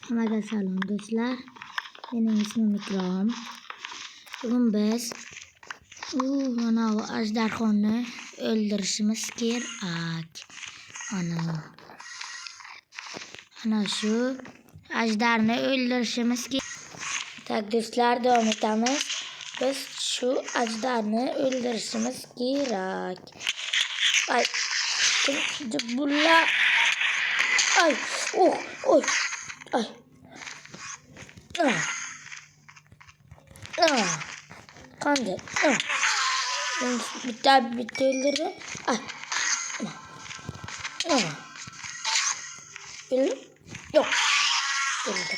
Hammaga salom do'stlar. Mening ismim Ikrom. Bugun biz mana bu ajdarxonni o'ldirishimiz kerak. Ana shu ajdarni o'ldirishimiz kerak. Tak do'stlar, davom etamiz. Biz shu ajdarni o'ldirishimiz kerak. Ay, bulla. Ay, oy. Ay. Kandı. Bitti öldürdü. Ay. Öldü. Yok. Öldürdü.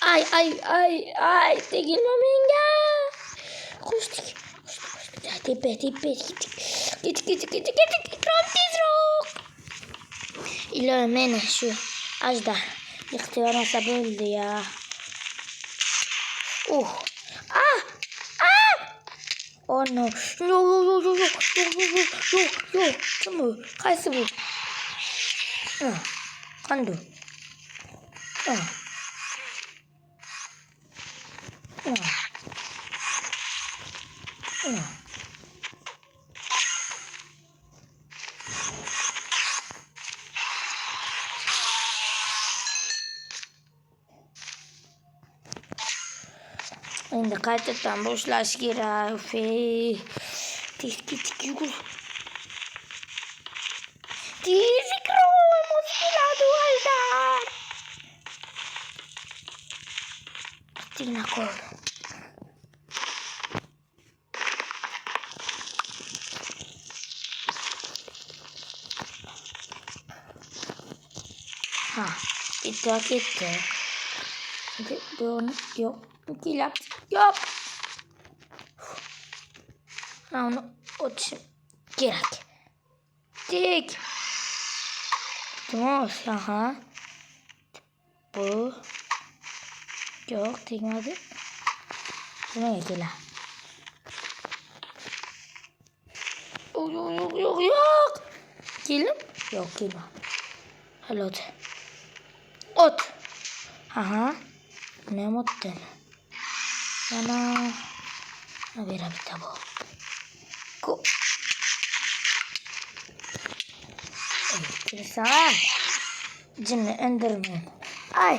Ay. Tegilme menga. Koştuk. Tepe. Git. İkram tezroq. İlahi meni şu ajdar yıktırmasa öldü ya. Oh no. Yok. Kim bu? Qaysi bu? Qandu. Endi qaytadan boshlash kerak. Tik yugur. Tez Ikrom, o'zi keladi ajdar. Tigna qoldi. Ketdi. Bunu yok. Kelab. Yok. Onu o'tishim kerak. Tik. Tamam. Bu. Yok, tegmadi. Nima kelar? Yok. Kelim? Yok, kelma. Halot. Ot. Ne otdan? Ana. Bera bitta bu. Kirsan. Jinni indirmen. Ay.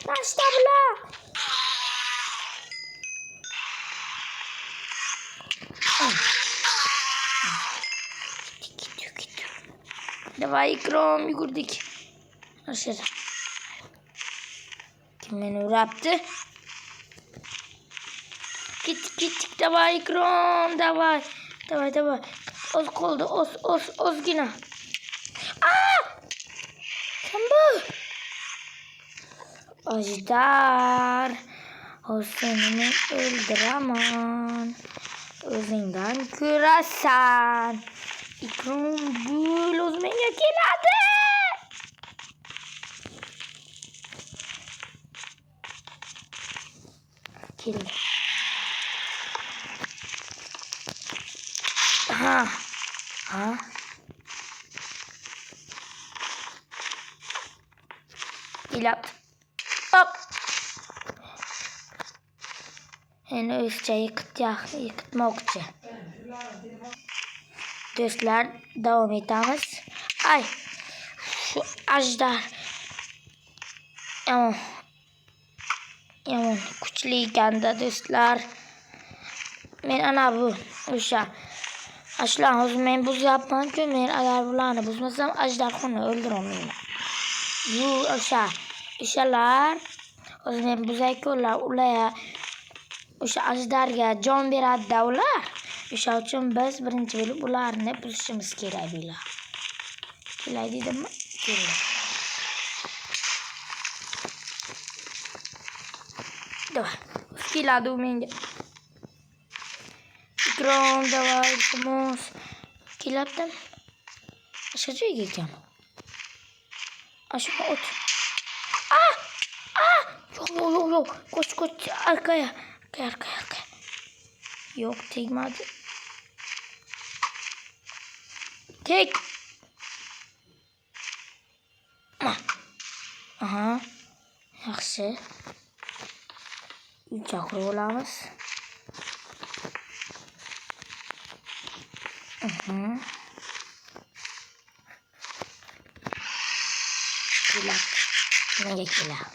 Nashta bular. Davay Ikrom, yugurdik. Aşağı. Kim beni uraptı? Gittik. Davay Ikrom, davay. Oz qoldi, ozgina. Kim bu? Ajdar. Seni öldüramam. O'zingdan ko'rasan. Ikrom gul o'zmenga keladi. Keldi. Kelab. Hop. Endi o'zcha yiqitmoqchi. Do'stlar, davom etamiz. Ay. Şu ajdar. Yomon kuchli ekanda do'stlar. Men ana bu o'sha ashlarni o'zim men buzyapman-ku, men agar bularni buzmasam ajdarxonni o'ldirolmayman. Bu o'shalar o'zim men buzayku, o'sha ajdarga jon beradi-da ular. O'sha uchun biz birinchi bo'lib ularni buzishimiz kerak deylar. Kelay dedimmi? Keldi. Davay. Keladi u menga. Ikrom, davay, iltimos. Kelabdim. O'sha joyga ekan. Ashu o't. Yo'q. Qoch. Arkaya. Yo'q, tegmadi. Tek. Aha. Yaxshi. 3 akro olamiz. Kelab. Nega kelab?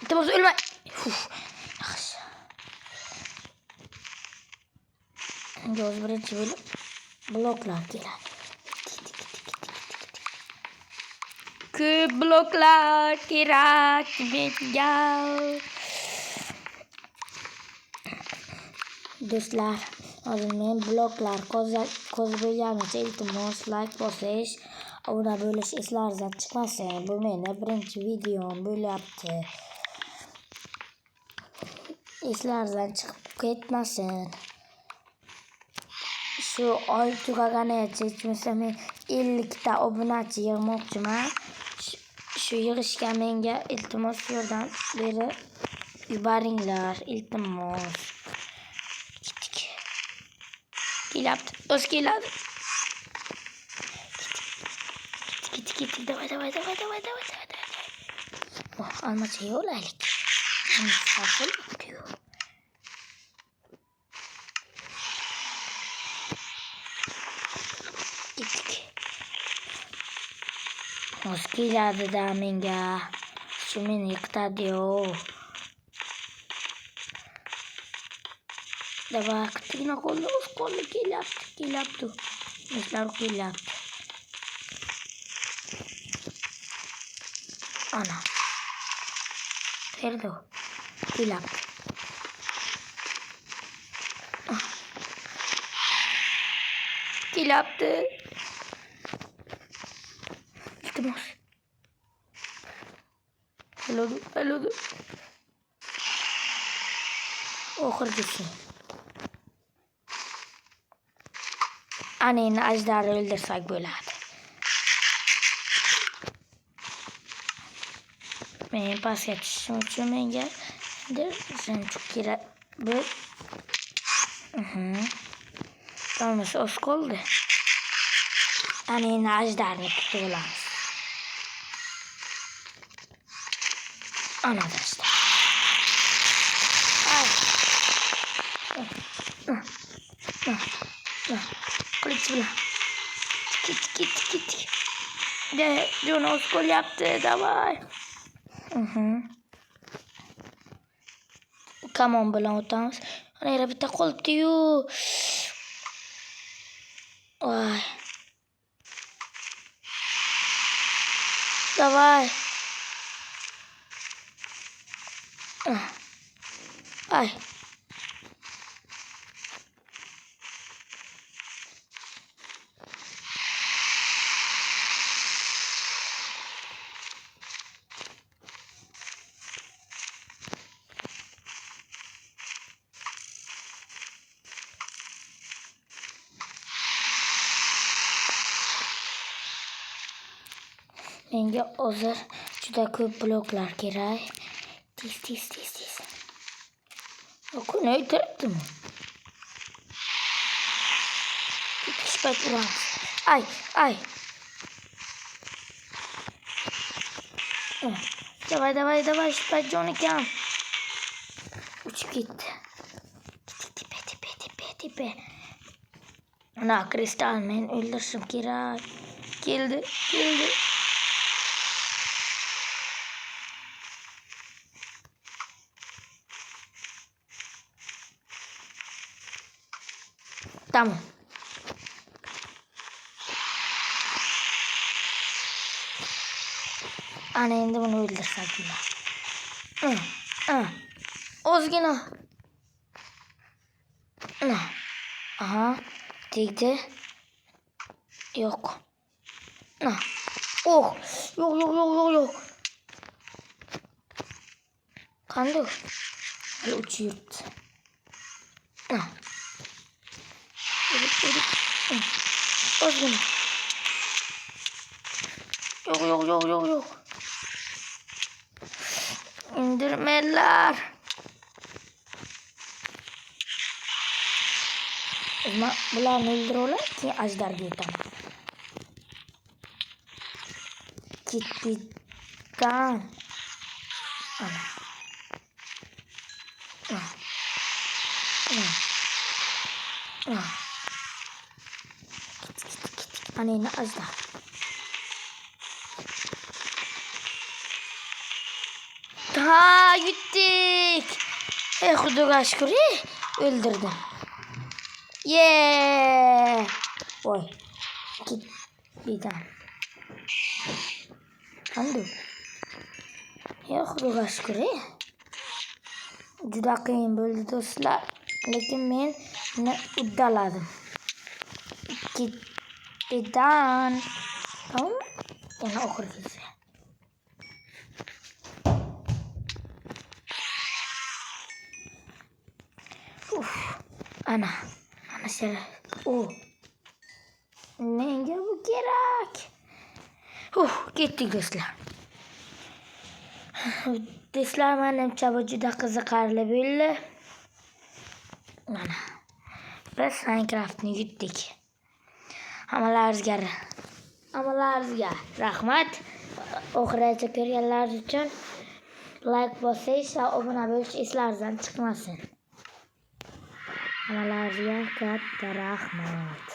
İltimos o'lma. Yaxshi. Göz birinchi bo'lib bloklar keladi. Ko'p bloklar kerak menga. Do'stlar, hozir men bloklar qo'zg'aganicha iltimos like bosish, obuna bo'lish eslaringizdan chiqmasin. Bu meni birinchi videom bo'lyapti. Eslaringizdan chiqib ketmasin. Shu oy tugaganicha hechmisa men 50 ta obunachi yig'moqchiman. Shu yig'ishga menga iltimos yordam berib yuboringlar, iltimos. Kelabdi, o'z keladi. Git. Davay. Oh, almacha yo'laylik. Mustaqil o'tıyor. Gittik. O'z keladi da menga. Shu meni yiqitadi-yu. Davay, kichkina qo'lni o'z qo'li kelyapti. Do'stlar kelyapti. Ana. Ferdo. Kelyapti. Kelyapti. İltimos. Hello. Oxirgisi. Aneni ajdarni o'ldirsak bo'ladi. Men pastga tushishim uchun menga çok kerak. Bir. Tamam, oz qoldi. Aneni ajdarni tutib olamiz. Ana do'stlar. Kılıç bilan. Git. De Jonas gol yaptı. Davay. Kamon bilan o'tamiz. Ana yana bitta qolibdi-yu. Voy. Davay. Ay. Menga hozir juda ko'p bloklar kerak. Tez. Okuni o'tiribdimi? Kishpat uramiz. Ay. Davay, Shpat jon ekan. Uchib ketdi. Tepe. Ana kristal men o'ldirishim kerak. Keldi. Tamam. Ana endi buni o'ldirsak bo'ladi. Ozgina. Aha, tegdi. Yo'q. Oh, yo'q. Qanday? Hali uch yuribdi. Ozgina. Yo'q. İndirmeler. Bularni o'ldiralar, keyin ajdarga o'taman. Gittikten. Ana. Git. Anne az daha. Ha gittik. Kuduga şükür. Öldürdüm. Yeah. Oy. Git. Bir daha. Andu. Kuduga şükür. Juda qiyin bo'ldi do'stlar. Lekin men uddaladim. Gittidan. Tamam. Yana oxirgisi. Ana şöyle. Menga bu kerak. Ketdik do'stlar. Do'stlar, menimcha bu juda qiziqarli bo'ldi. Mana. Biz Minecraftni yutdik. Hammalaringizga rahmat. Oxirigacha ko'rganlaringiz uchun like bosish va obuna bo'lish eslaringizdan chiqmasin. Hammalaringizga katta rahmat.